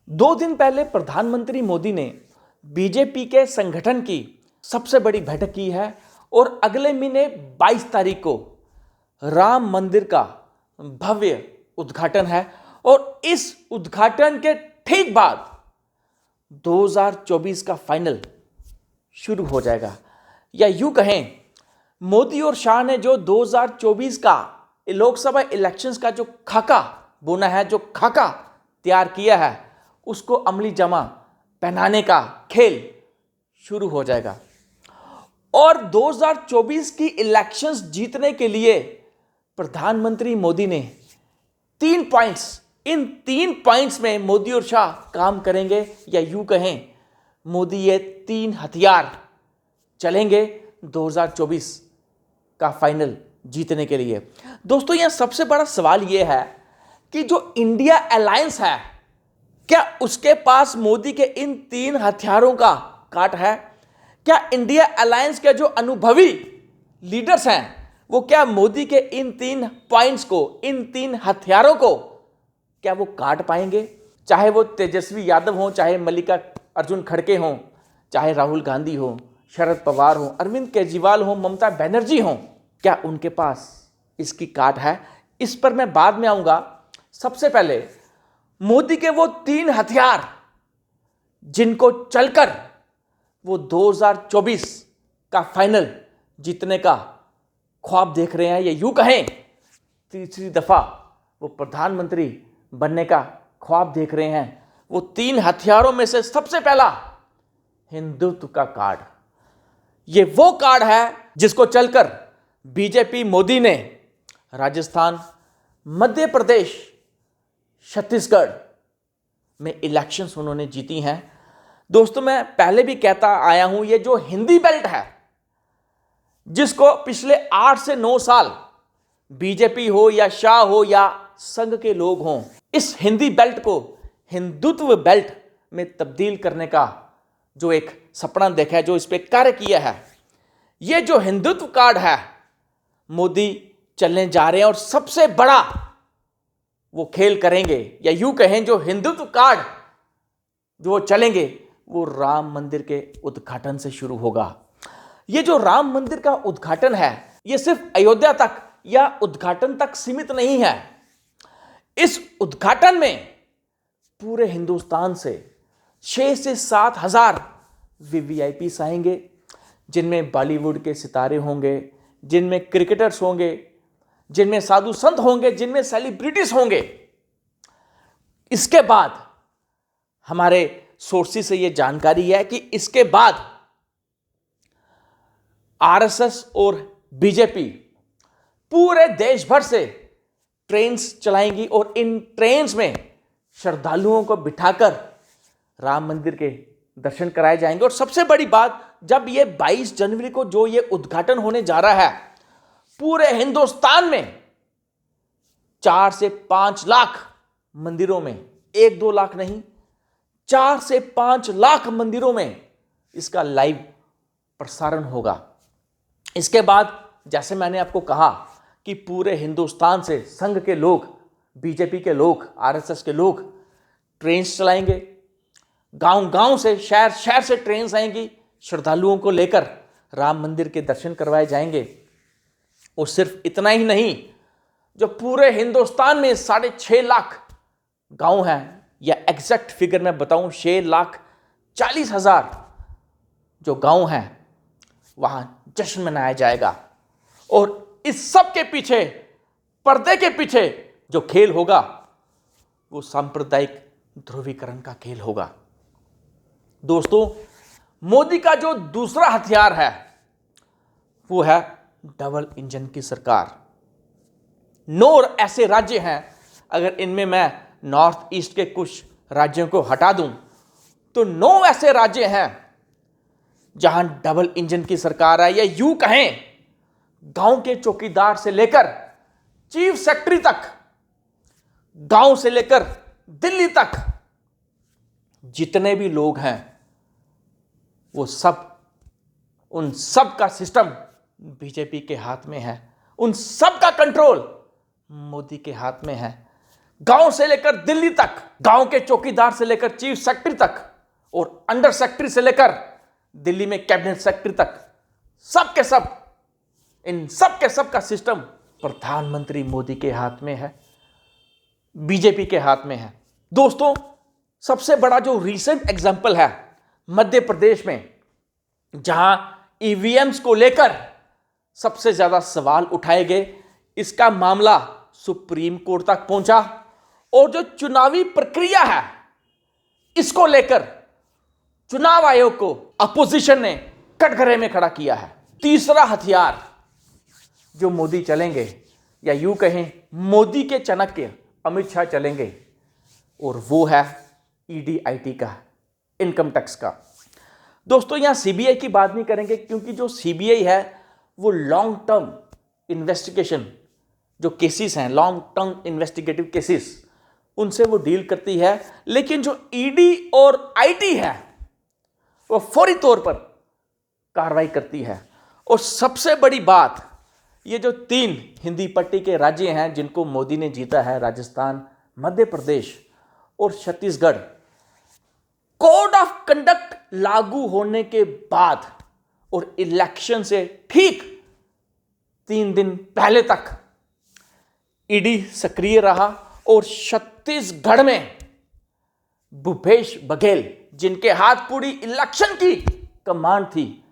2 दिन पहले प्रधानमंत्री मोदी ने बीजेपी के संगठन की सबसे बड़ी बैठक की है और अगले महीने 22 तारीख को राम मंदिर का भव्य उद्घाटन है और इस उद्घाटन के ठीक बाद 2024 का फाइनल शुरू हो जाएगा। या यूं कहें, मोदी और शाह ने जो 2024 का लोकसभा इलेक्शंस का जो खाका बुना है, जो खाका तैयार किया है, उसको अमली जमा पहनाने का खेल शुरू हो जाएगा। और 2024 की इलेक्शंस जीतने के लिए प्रधानमंत्री मोदी ने 3 पॉइंट्स, इन 3 पॉइंट्स में मोदी और शाह काम करेंगे। या यूं कहें, मोदी ये 3 हथियार चलेंगे 2024 का फाइनल जीतने के लिए। दोस्तों, यहां सबसे बड़ा सवाल यह है कि जो इंडिया अलायंस है, क्या उसके पास मोदी के इन 3 हथियारों का काट है? क्या इंडिया अलायंस के जो अनुभवी लीडर्स हैं, वो क्या मोदी के इन 3 पॉइंट्स को, इन 3 हथियारों को क्या वो काट पाएंगे? चाहे वो तेजस्वी यादव हो, चाहे मल्लिकार्जुन खड़गे हों, चाहे राहुल गांधी हो, शरद पवार हो, अरविंद केजरीवाल हो, ममता बनर्जी हो, क्या उनके पास इसकी काट है? इस पर मैं बाद में आऊंगा। सबसे पहले मोदी के वो 3 हथियार जिनको चलकर वो 2024 का फाइनल जीतने का ख्वाब देख रहे हैं, या यूं कहें तीसरी दफा वो प्रधानमंत्री बनने का ख्वाब देख रहे हैं। वो 3 हथियारों में से सबसे पहला हिंदुत्व का कार्ड। ये वो कार्ड है जिसको चलकर बीजेपी मोदी ने राजस्थान, मध्य प्रदेश, छत्तीसगढ़ में इलेक्शंस उन्होंने जीती हैं। दोस्तों, मैं पहले भी कहता आया हूं, ये जो हिंदी बेल्ट है, जिसको पिछले 8 से 9 साल बीजेपी हो या शाह हो या संघ के लोग हों, इस हिंदी बेल्ट को हिंदुत्व बेल्ट में तब्दील करने का जो एक सपना देखा है, जो इस पे कार्य किया है, ये जो हिंदुत्व कार्ड है, मोदी चलने जा रहे हैं और सबसे बड़ा वो खेल करेंगे। या यूं कहें, जो हिंदुत्व कार्ड जो वो चलेंगे, वो राम मंदिर के उद्घाटन से शुरू होगा। ये जो राम मंदिर का उद्घाटन है, ये सिर्फ अयोध्या तक या उद्घाटन तक सीमित नहीं है। इस उद्घाटन में पूरे हिंदुस्तान से 6 से 7 हजार वीवीआईपी आएंगे, जिनमें बॉलीवुड के सितारे होंगे, जिनमें क्रिकेटर्स होंगे, जिनमें साधु संत होंगे, जिनमें सेलिब्रिटीज होंगे। इसके बाद हमारे सोर्सेस से यह जानकारी है कि इसके बाद आरएसएस और बीजेपी पूरे देश भर से ट्रेन्स चलाएंगी और इन ट्रेन्स में श्रद्धालुओं को बिठाकर राम मंदिर के दर्शन कराए जाएंगे। और सबसे बड़ी बात, जब ये 22 जनवरी को जो ये उद्घाटन होने जा रहा है, पूरे हिंदुस्तान में 4 से 5 लाख मंदिरों में, 1-2 लाख नहीं, 4 से 5 लाख मंदिरों में इसका लाइव प्रसारण होगा। इसके बाद, जैसे मैंने आपको कहा कि पूरे हिंदुस्तान से संघ के लोग, बीजेपी के लोग, आरएसएस के लोग ट्रेन्स चलाएंगे। गांव-गांव से, शहर-शहर से ट्रेन्स आएंगी, श्रद्धालुओं को लेकर राम मंदिर के दर्शन करवाए जाएंगे। और सिर्फ इतना ही नहीं, जो पूरे हिंदुस्तान में 6.5 लाख गांव हैं, या एग्जैक्ट फिगर मैं बताऊं, 6,40,000 जो गांव हैं, वहां जश्न मनाया जाएगा। और इस सब के पीछे, पर्दे के पीछे जो खेल होगा, वो सांप्रदायिक ध्रुवीकरण का खेल होगा। दोस्तों, मोदी का जो दूसरा हथियार है, वो है डबल इंजन की सरकार। 9 ऐसे राज्य हैं, अगर इनमें मैं नॉर्थ ईस्ट के कुछ राज्यों को हटा दूं, तो 9 ऐसे राज्य हैं जहां डबल इंजन की सरकार है। या यूं कहें, गांव के चौकीदार से लेकर चीफ सेक्रेटरी तक, गांव से लेकर दिल्ली तक, जितने भी लोग हैं, वो सब, उन सब का सिस्टम बीजेपी के हाथ में है। उन सब का कंट्रोल मोदी के हाथ में है। गांव से लेकर दिल्ली तक, गांव के चौकीदार से लेकर चीफ सेक्रेटरी तक और अंडर सेक्रेटरी से लेकर दिल्ली में कैबिनेट सेक्रेटरी तक, सब के सब, इन सब के सब का सिस्टम प्रधानमंत्री मोदी के हाथ में है, बीजेपी के हाथ में है। दोस्तों, सबसे बड़ा जो रीसेंट एग्जाम्पल है मध्य प्रदेश में, जहां ईवीएम्स को लेकर सबसे ज्यादा सवाल उठाए गए, इसका मामला सुप्रीम कोर्ट तक पहुंचा और जो चुनावी प्रक्रिया है इसको लेकर चुनाव आयोग को अपोजिशन ने कटघरे में खड़ा किया है। तीसरा हथियार जो मोदी चलेंगे, या यूं कहें मोदी के चाणक्य अमित शाह चलेंगे, और वो है ईडी आईटी का, इनकम टैक्स का। दोस्तों, यहां सीबीआई की बात नहीं करेंगे क्योंकि जो सीबीआई है वो लॉन्ग टर्म इन्वेस्टिगेशन जो केसेस हैं, लॉन्ग टर्म इन्वेस्टिगेटिव केसेस, उनसे वो डील करती है। लेकिन जो ईडी और आईटी है वो फौरी तौर पर कार्रवाई करती है। और सबसे बड़ी बात, ये जो 3 हिंदी पट्टी के राज्य हैं जिनको मोदी ने जीता है, राजस्थान, मध्य प्रदेश और छत्तीसगढ़, कोड ऑफ कंडक्ट लागू होने के बाद और इलेक्शन से ठीक 3 दिन पहले तक ईडी सक्रिय रहा और छत्तीसगढ़ में भूपेश बघेल, जिनके हाथ पूरी इलेक्शन की कमांड थी,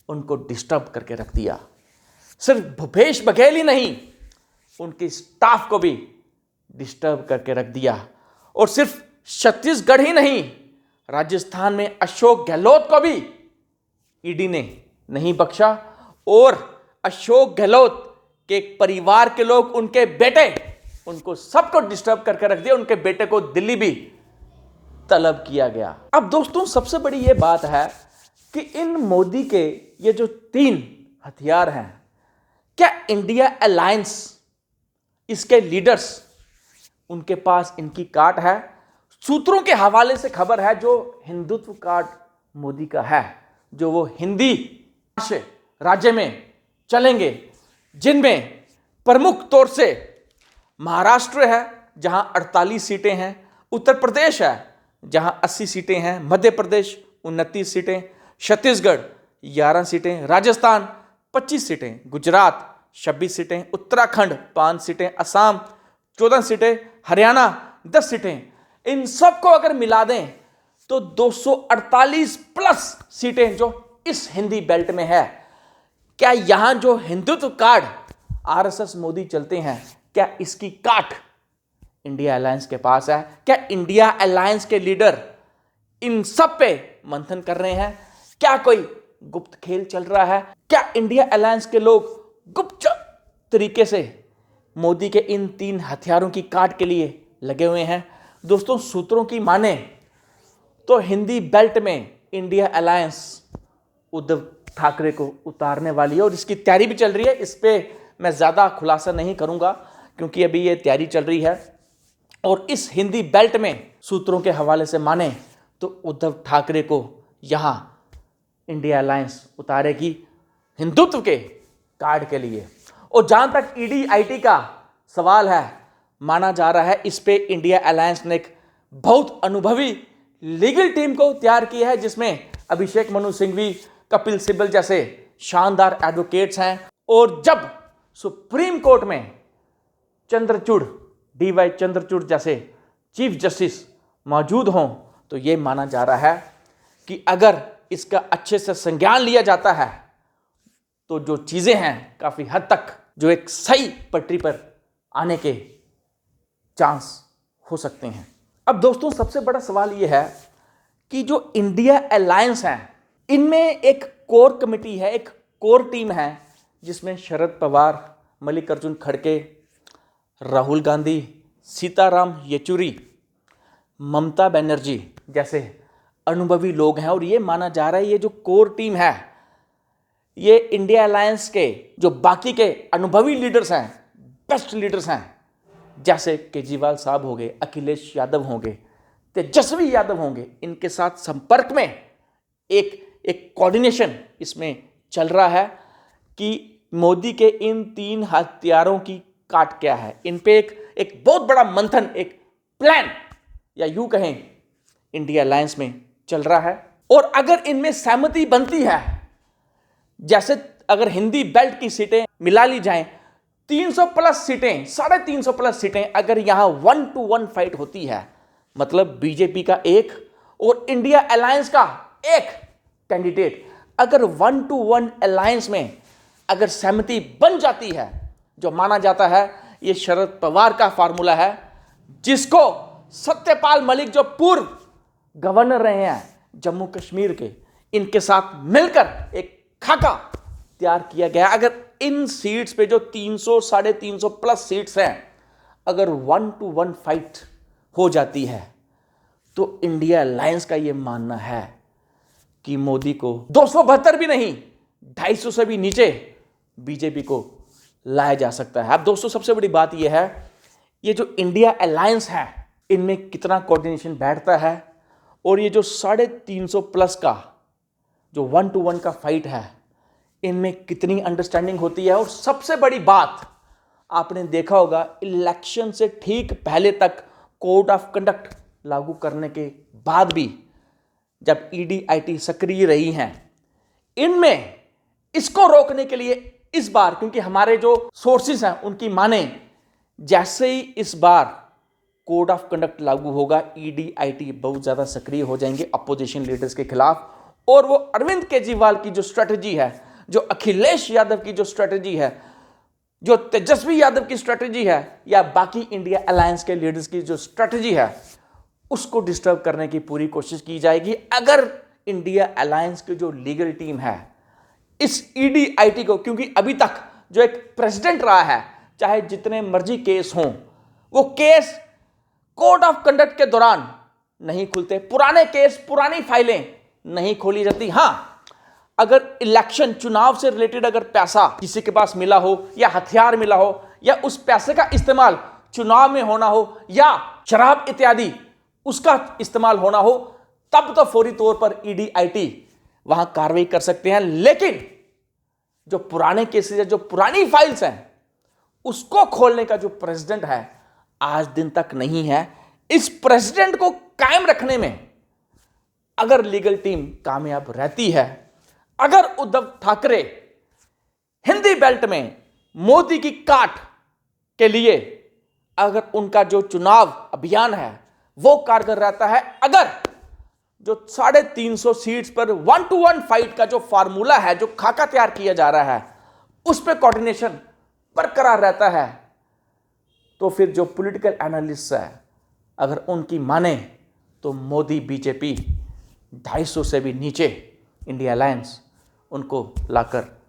उनको डिस्टर्ब करके रख दिया। सिर्फ भूपेश बघेल ही नहीं, उनके स्टाफ को भी डिस्टर्ब करके रख दिया। और सिर्फ छत्तीसगढ़ ही नहीं, राजस्थान में अशोक गहलोत को भी ईडी ने नहीं बख्शा और अशोक गहलोत के परिवार के लोग, उनके बेटे, उनको सबको डिस्टर्ब करके रख दिया। उनके बेटे को दिल्ली भी तलब किया गया। अब दोस्तों, सबसे बड़ी यह बात है कि इन मोदी के ये जो 3 हथियार हैं, क्या इंडिया अलायंस, इसके लीडर्स, उनके पास इनकी काट है? सूत्रों के हवाले से खबर है जो हिंदुत्व कार्ड मोदी का है, जो वो हिंदी राज्य में चलेंगे, जिनमें प्रमुख तौर से महाराष्ट्र है जहां 48 सीटें हैं, उत्तर प्रदेश है जहां 80 सीटें हैं, मध्य प्रदेश 29 सीटें, छत्तीसगढ़ 11 सीटें, राजस्थान 25 सीटें, गुजरात 26 सीटें, उत्तराखंड 5 सीटें, असम 14 सीटें, हरियाणा 10 सीटें। इन सबको अगर मिला दें तो 248 प्लस सीटें जो इस हिंदी बेल्ट में है। क्या यहां जो हिंदुत्व कार्ड आरएसएस मोदी चलते हैं, क्या इसकी काट इंडिया अलायंस के पास है? क्या इंडिया अलायंस के लीडर इन सब पे मंथन कर रहे हैं? क्या कोई गुप्त खेल चल रहा है? क्या इंडिया अलायंस के लोग गुप्त तरीके से मोदी के इन 3 हथियारों की काट के लिए लगे हुए हैं? दोस्तों, सूत्रों की माने तो हिंदी बेल्ट में इंडिया अलायंस उद्धव ठाकरे को उतारने वाली है और इसकी तैयारी भी चल रही है। इस पे मैं ज़्यादा खुलासा नहीं करूंगा क्योंकि अभी ये तैयारी चल रही है। और इस हिंदी बेल्ट में सूत्रों के हवाले से माने तो उद्धव ठाकरे को यहाँ इंडिया अलायंस उतारेगी हिंदुत्व के कार्ड के लिए। और जहाँ तक ईडी आईटी का सवाल है, माना जा रहा है इस पे इंडिया अलायंस ने एक बहुत अनुभवी लीगल टीम को तैयार किया है, जिसमें अभिषेक मनु सिंघवी, कपिल सिब्बल जैसे शानदार एडवोकेट्स हैं। और जब सुप्रीम कोर्ट में चंद्रचूड़, डीवाई चंद्रचूड़ जैसे चीफ जस्टिस मौजूद हों तो ये माना जा रहा है कि अगर इसका अच्छे से संज्ञान लिया जाता है तो जो चीज़ें हैं काफ़ी हद तक जो एक सही पटरी पर आने के चांस हो सकते हैं। अब दोस्तों, सबसे बड़ा सवाल यह है कि जो इंडिया अलायंस है, इनमें एक कोर कमेटी है, एक कोर टीम है, जिसमें शरद पवार, मल्लिकार्जुन खड़गे, राहुल गांधी, सीताराम येचुरी, ममता बनर्जी जैसे अनुभवी लोग हैं। और ये माना जा रहा है ये जो कोर टीम है, ये इंडिया अलायंस के जो बाकी के अनुभवी लीडर्स हैं, बेस्ट लीडर्स हैं, जैसे केजरीवाल साहब होंगे, अखिलेश यादव होंगे, तेजस्वी यादव होंगे, इनके साथ संपर्क में एक कोऑर्डिनेशन इसमें चल रहा है कि मोदी के इन 3 हथियारों की काट क्या है। इन पे एक एक बहुत बड़ा मंथन, एक प्लान या यूं कहें इंडिया अलायंस में चल रहा है। और अगर इनमें सहमति बनती है, जैसे अगर हिंदी बेल्ट की सीटें मिला ली जाएं, 300 प्लस सीटें, 350 प्लस सीटें अगर यहां 1-to-1 फाइट होती है, मतलब बीजेपी का एक और इंडिया अलायंस का एक कैंडिडेट, अगर 1-to-1 अलायंस में अगर सहमति बन जाती है, जो माना जाता है ये शरद पवार का फार्मूला है, जिसको सत्यपाल मलिक जो पूर्व गवर्नर रहे हैं जम्मू कश्मीर के, इनके साथ मिलकर एक खाका तैयार किया गया। अगर इन सीट्स पे जो 300 350 प्लस सीट्स हैं, अगर 1-to-1 फाइट हो जाती है, तो इंडिया अलायंस का यह मानना है कि मोदी को 272 भी नहीं, 250 से भी नीचे बीजेपी को लाया जा सकता है। अब दोस्तों, सबसे बड़ी बात यह है, ये जो इंडिया अलायंस है, इनमें कितना कोऑर्डिनेशन बैठता है, और ये जो 350 प्लस का जो 1-to-1 का फाइट है, इनमें कितनी अंडरस्टैंडिंग होती है। और सबसे बड़ी बात आपने देखा होगा, इलेक्शन से ठीक पहले तक कोड ऑफ कंडक्ट लागू करने के बाद भी जब ईडी-आईटी सक्रिय रही हैं, इनमें इसको रोकने के लिए इस बार, क्योंकि हमारे जो सोर्सेस हैं उनकी माने, जैसे ही इस बार कोड ऑफ कंडक्ट लागू होगा, ईडी-आईटी बहुत ज्यादा सक्रिय हो जाएंगे अपोजिशन लीडर्स के खिलाफ। और वो अरविंद केजरीवाल की जो स्ट्रेटजी है, जो अखिलेश यादव की जो स्ट्रेटजी है, जो तेजस्वी यादव की स्ट्रेटजी है, या बाकी इंडिया अलायंस के लीडर्स की जो स्ट्रेटजी है, उसको डिस्टर्ब करने की पूरी कोशिश की जाएगी। अगर इंडिया अलायंस की जो लीगल टीम है इस ईडी-आईटी को, क्योंकि अभी तक जो एक प्रेसिडेंट रहा है, चाहे जितने मर्जी केस हों, वो केस कोड ऑफ कंडक्ट के दौरान नहीं खुलते, पुराने केस, पुरानी फाइलें नहीं खोली जाती। हां, अगर इलेक्शन, चुनाव से रिलेटेड अगर पैसा किसी के पास मिला हो, या हथियार मिला हो, या उस पैसे का इस्तेमाल चुनाव में होना हो, या शराब इत्यादि उसका इस्तेमाल होना हो, तब तो फौरी तौर पर ईडी-आईटी वहां कार्रवाई कर सकते हैं। लेकिन जो पुराने केसेस है, जो पुरानी फाइल्स हैं, उसको खोलने का जो प्रेसिडेंट है आज दिन तक नहीं है। इस प्रेसिडेंट को कायम रखने में अगर लीगल टीम कामयाब रहती है, अगर उद्धव ठाकरे हिंदी बेल्ट में मोदी की काट के लिए अगर उनका जो चुनाव अभियान है वो कारगर रहता है, अगर जो 350 सीट्स पर 1-to-1 फाइट का जो फार्मूला है, जो खाका तैयार किया जा रहा है, उस पर कोऑर्डिनेशन बरकरार रहता है, तो फिर जो पॉलिटिकल एनालिस्ट है, अगर उनकी माने, तो मोदी, बीजेपी 250 से भी नीचे इंडिया अलायंस उनको लाकर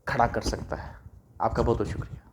खड़ा कर सकता है। आपका बहुत बहुत शुक्रिया।